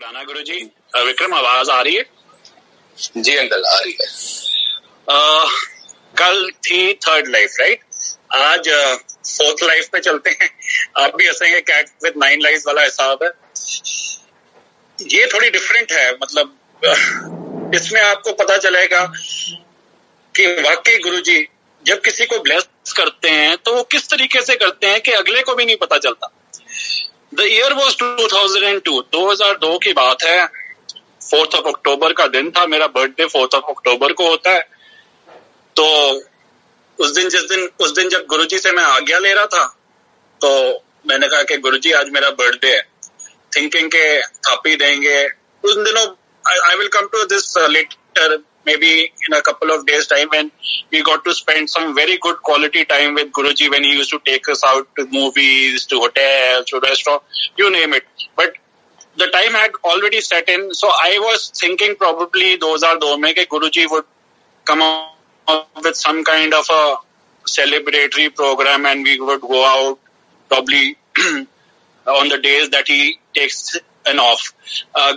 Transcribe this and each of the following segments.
शुक्राना गुरुजी। विक्रम, आवाज आ रही है? जी अंकल, आ रही है। कल थी थर्ड लाइफ, राइट? आज फोर्थ लाइफ पे चलते हैं। आप भी हंसेंगे, कैट विद 9 लाइफ वाला हिसाब है। ये थोड़ी डिफरेंट है, मतलब इसमें आपको पता चलेगा कि वाकई गुरुजी जब किसी को ब्लेस करते हैं तो वो किस तरीके से करते हैं कि अगले को भी नहीं पता चलता। द ईयर वॉज 2002 की बात है। 4th of October का दिन था। मेरा बर्थडे 4th of October को होता है। तो उस दिन जब गुरुजी से मैं आज्ञा ले रहा था तो मैंने कहा कि गुरुजी आज मेरा बर्थडे है, थिंकिंग के थापी देंगे। उस दिनों I will come to this later, maybe in a couple of days time, when we got to spend some very good quality time with Guruji when he used to take us out to movies, to hotels, to restaurants, you name it. But the time had already set in, so I was thinking probably 2002 mein कि Guruji would come up with some kind of a celebratory program and we would go out probably on the days that he takes an off.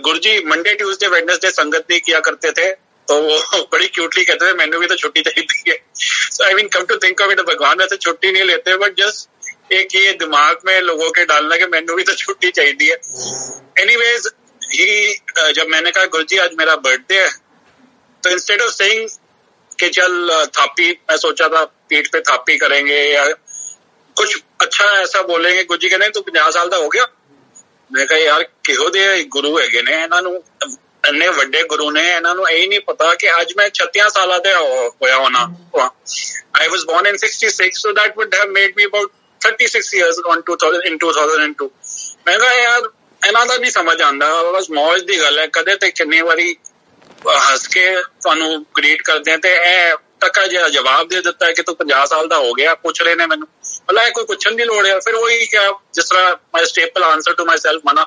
Guruji Monday Tuesday Wednesday संगत नहीं किया करते थे, तो वो बड़ी cutely कहते थे मैंने भी तो छुट्टी चाहिए। So I mean come to think of it, भगवान वैसे छुट्टी नहीं लेते, बट जस्ट एक ये दिमाग में लोगों के डालना कि मैंने भी तो छुट्टी चाहिए। एनीवेज ही जब मैंने कहा गुरुजी आज मेरा बर्थडे है, तो इंस्टेड ऑफ सेइंग कि चल थापी, मैं सोचा था पीठ पे थापी करेंगे या कुछ अच्छा ऐसा बोलेंगे। गुरुजी कहने तू 50 साल का हो गया। मैं कहा यार किहो दे गुरु है ने, इन्ने वड्डे गुरु ने, इन्होंने यही नहीं पता कि आज मैं 36 साल का होया होना। I was born in 66, so that would have made me about 36 years in 2002। मैं कहा यार इन्हां दा नहीं समझ आंदा, बस मौज दी गल है। कदे ते किन्नी वारी हंस के तुहानू ग्रीट करदे हैं ते ए टक्का जिहा जवाब दे दिता है कि तू 50 साल का हो गया। पूछ रहे ने मैनू, मतलब कोई पूछन की लोड़ है। फिर वही क्या, जिस तरह my staple answer to myself मना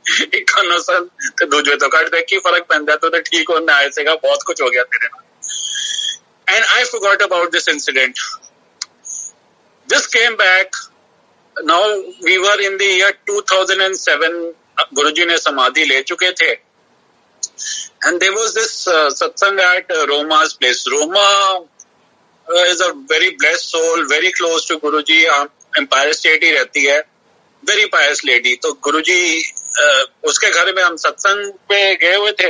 एक खाना सन ते दूजे तो कट दे, की फर्क पैंदा, तो ठीक होना आए सेगा, बहुत कुछ हो गया तेरे नाल। And I forgot about this incident. This came back, now we were in the year 2007। Guruji ने समाधि ले चुके थे। And there was this satsang at Roma's place. Roma is a very blessed soul, very close to Guruji. Empire State ही रहती है, very pious lady. तो गुरुजी उसके घर में हम सत्संग पे गए हुए थे।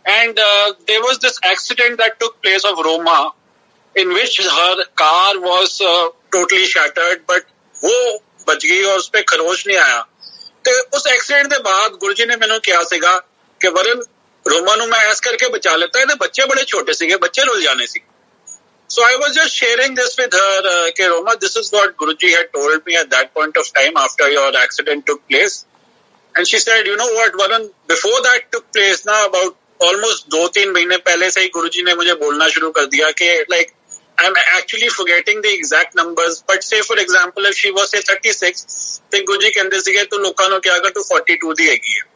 And there was this accident that took place of Roma, in which her car was totally shattered, but वो बच गई और उस पे खरोच नहीं आया। तो उस एक्सीडेंट के बाद गुरुजी ने मैंने क्या सीगा कि वरन रोमा नू मैं ऐस करके बचा लेता है, बच्चे बड़े छोटे सीगे, बच्चे रुल जाने सी। So I was just sharing this with her कि Roma, this is what Guruji had told me at that point of time after your accident took place. And she said, you know what, Varun, before that took place ना, about almost 2-3 महीने पहले से ही गुरुजी ने मुझे बोलना शुरू कर दिया कि like I'm actually forgetting the exact numbers, but say for example if she was say 36, तो गुरुजी कहते सीगे तू लोकां नू क्या कर, तू 42 दी हैगी है।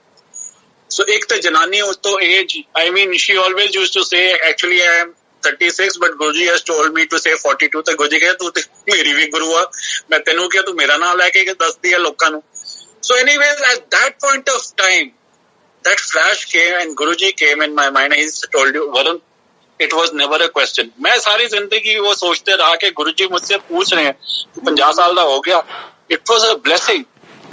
So एक तो जनानी उस तो age, I mean she always used to say actually I am 36 but Guruji has told me to say 42। तो गुरुजी कहे तू मेरी भी गुरु आ, मैं तेनू क्या तू मेरा नाम लेके दस दिया लोकां नू। So anyways at that point of time that flash came and Guruji came in my mind and he told you Varun, it was never a question। मैं सारी जिंदगी वो सोचते रहा कि गुरुजी मुझसे पूछ रहे हैं तू 50 साल का हो गया। It was a blessing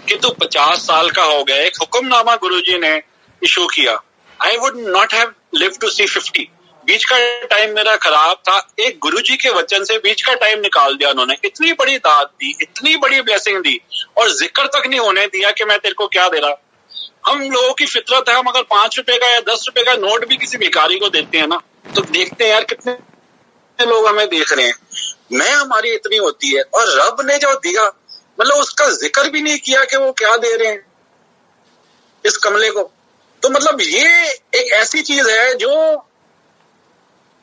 कि तू 50 साल का हो गया। एक हुक्मनामा गुरुजी ने इशू किया। I would not have live to see 50। बीच का टाइम मेरा खराब था, एक गुरुजी के वचन से बीच का टाइम निकाल दिया उन्होंने। इतनी बड़ी दात दी, इतनी बड़ी ब्लेसिंग दी और जिक्र तक नहीं होने दिया कि मैं तेरे को क्या दे रहा। हम लोगों की फितरत है, हम अगर 5 रुपए का या 10 रुपए का नोट भी किसी भिखारी को देते हैं ना, तो देखते हैं यार कितने लोग हमें देख रहे हैं। मैं हमारी इतनी होती है और रब ने जो दिया, मतलब उसका जिक्र भी नहीं किया कि वो क्या दे रहे हैं इस कमले को। तो मतलब ये एक ऐसी चीज है जो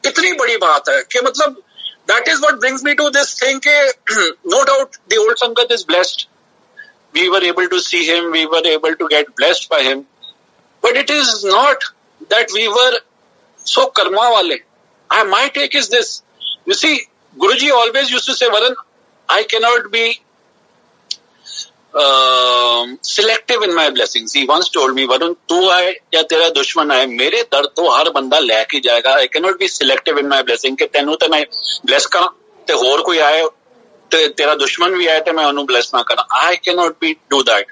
इतनी बड़ी बात है कि मतलब that is what brings me to this thing के no doubt the old sangat is blessed, we were able to see him, we were able to get blessed by him, but it is not that we were so karma वाले। My take is this, you see Guruji always used to say वरन I can not be selective in my blessings. He once told me, Varun, तू आए या तेरा दुश्मन आए, मेरे दर तो हर बंदा लेके जाएगा. I cannot be selective in my blessing कि तेनू तो मैं bless करा ते होर कोई आए ते तेरा दुश्मन भी आए ते मैं उन्हें bless ना करा. I cannot do that.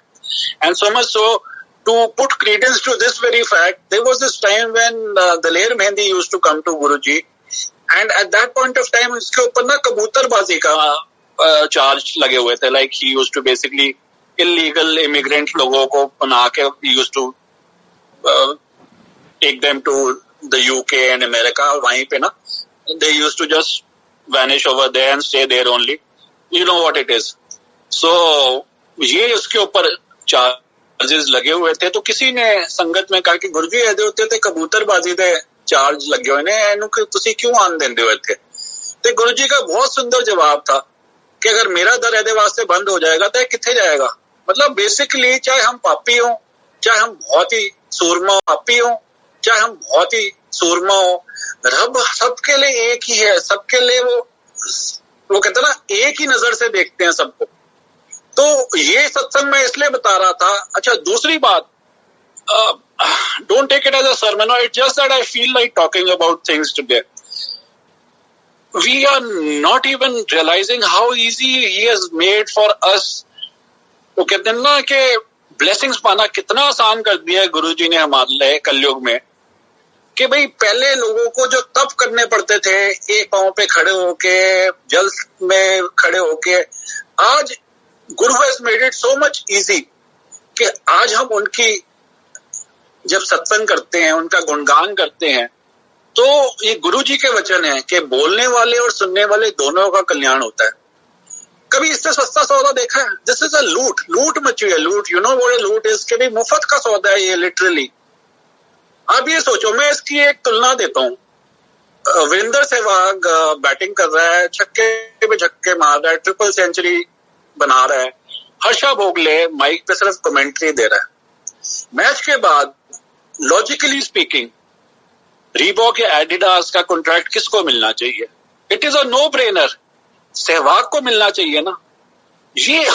And so much so, to put credence to this very fact, there was this time when Daler Mehndi used to come to Guruji, and at that point of time उसके ऊपर ना कबूतरबाजी का charge लगे हुए थे. Like he used to basically illegal immigrant लोगों को बना के he used to take them to the UK and America. वहीं पे ना they used to just vanish over there and stay there only. You know what it is. So ये उसके ऊपर चार्जेस लगे हुए थे. तो किसी ने संगत में कहा कि गुरुजी ऐसे होते थे कबूतरबाजी दे चार्ज लगे हुए ने इन्हों तुसी क्यों आन देंदे हो इत्थे. ते गुरुजी का बहुत सुंदर जवाब था कि अगर मेरा दर ऐसे वास्ते बंद हो जाएगा तो किथे जाएगा. मतलब बेसिकली चाहे हम पापी हो, चाहे हम बहुत ही सूरमा पापी हो, चाहे हम बहुत ही सूरमा हो, रब सबके लिए एक ही है. सबके लिए वो कहते ना एक ही नजर से देखते हैं सबको. तो ये सत्संग मैं इसलिए बता रहा था. अच्छा, दूसरी बात, don't take it as a sermon, or it's just that I feel like talking about things today. We are not even realizing how easy he has made for us. तो कहते हैं ना कि ब्लेसिंग्स पाना कितना आसान कर दिया है गुरुजी ने हमारे लिए कलयुग में, कि भाई पहले लोगों को जो तप करने पड़ते थे एक पांव पे खड़े होके, जल में खड़े होके, आज गुरु has made it so much easy कि आज हम उनकी जब सत्संग करते हैं, उनका गुणगान करते हैं, तो ये गुरु जी के वचन है कि बोलने वाले और सुनने वाले दोनों का कल्याण होता है. कभी इससे सस्ता सौदा देखा है? दिस इज अ लूट मची है. लूट, यू नो व्हाट अ लूट इज, कि भाई मुफ्त का सौदा है ये लिटरली. आप ये सोचो, मैं इसकी एक तुलना देता हूँ. वीरेंद्र सहवाग बैटिंग कर रहा है, छक्के पे छक्के मार रहा है, ट्रिपल सेंचुरी बना रहा है. हर्षा भोगले माइक पे सिर्फ कमेंट्री दे रहा है. मैच के बाद लॉजिकली स्पीकिंग रीबॉक या एडिडास का कॉन्ट्रैक्ट किसको मिलना चाहिए? It is a no brainer, Sehwag को मिलना चाहिए ना. ये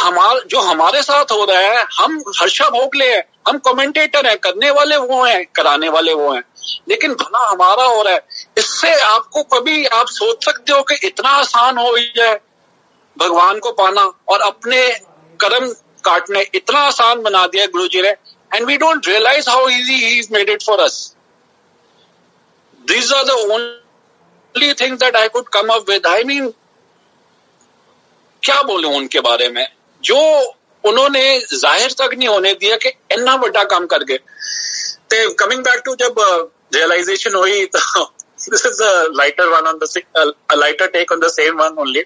जो हमारे साथ हो रहा है, हम हर्षा भोगले हैं, हम कमेंटेटर हैं, करने वाले वो हैं, कराने वाले वो हैं, लेकिन भला हमारा हो रहा है. इससे आपको कभी आप सोच सकते हो कि इतना आसान हो जाए भगवान को पाना, और अपने कर्म काटने इतना आसान बना दिया गुरु जी ने. And we don't realise how easy he is made it for us. These are the only things that I could come up with. I mean, क्या बोलूं उनके बारे में, जो उन्होंने जाहिर तक नहीं होने दिया कि इतना बड़ा काम कर गए. तो कमिंग बैक टू जब रियलाइजेशन हुई, तो this is a lighter one on the lighter take on the same one only.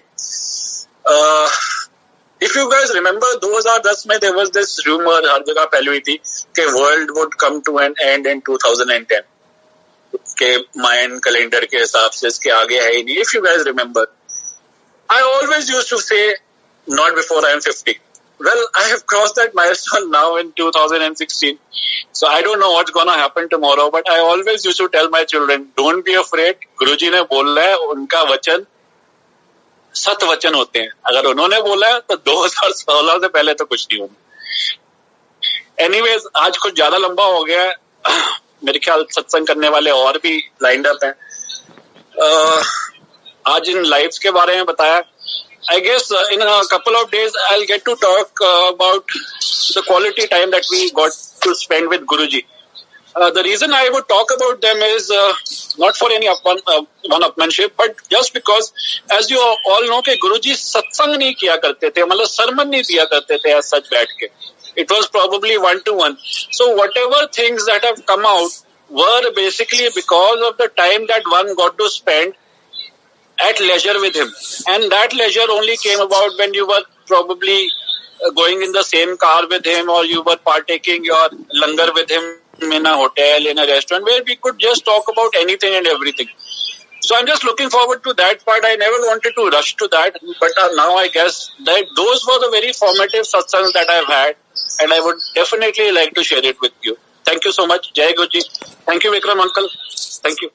If you guys remember, 2010 में there was this rumor, हर जगह फैली हुई थी कि world would come to an end in 2010. के मायन कैलेंडर के हिसाब से इसके आगे है ही नहीं. If you guys remember, I always used to say, not before I am 50. Well, I have crossed that milestone now in 2016. So I don't know what's going to happen tomorrow, but I always used to tell my children, don't be afraid. गुरुजी ने बोला है, उनका वचन सत वचन होते हैं. अगर उन्होंने बोला है तो 2016 से पहले तो कुछ नहीं होगा. एनीवेज, आज कुछ ज्यादा लंबा हो गया है. मेरे ख्याल सत्संग करने वाले और भी लाइंड अप हैं. आज इन लाइव्स के बारे में बताया. I guess in a couple of days I'll get to talk about the quality time that we got to spend with Guruji. The reason I would talk about them is not for any one-upmanship, but just because, as you all know, कि गुरुजी सत्संग नहीं किया करते थे, मतलब सरमन नहीं दिया करते थे as such बैठ के. It was probably one-to-one. So whatever things that have come out were basically because of the time that one got to spend at leisure with him. And that leisure only came about when you were probably going in the same car with him, or you were partaking your langar with him in a hotel, in a restaurant, where we could just talk about anything and everything. So I'm just looking forward to that part. I never wanted to rush to that, but now I guess that those were the very formative satsangs that I've had, and I would definitely like to share it with you. Thank you so much. Jai Guruji. Thank you, Vikram uncle. Thank you.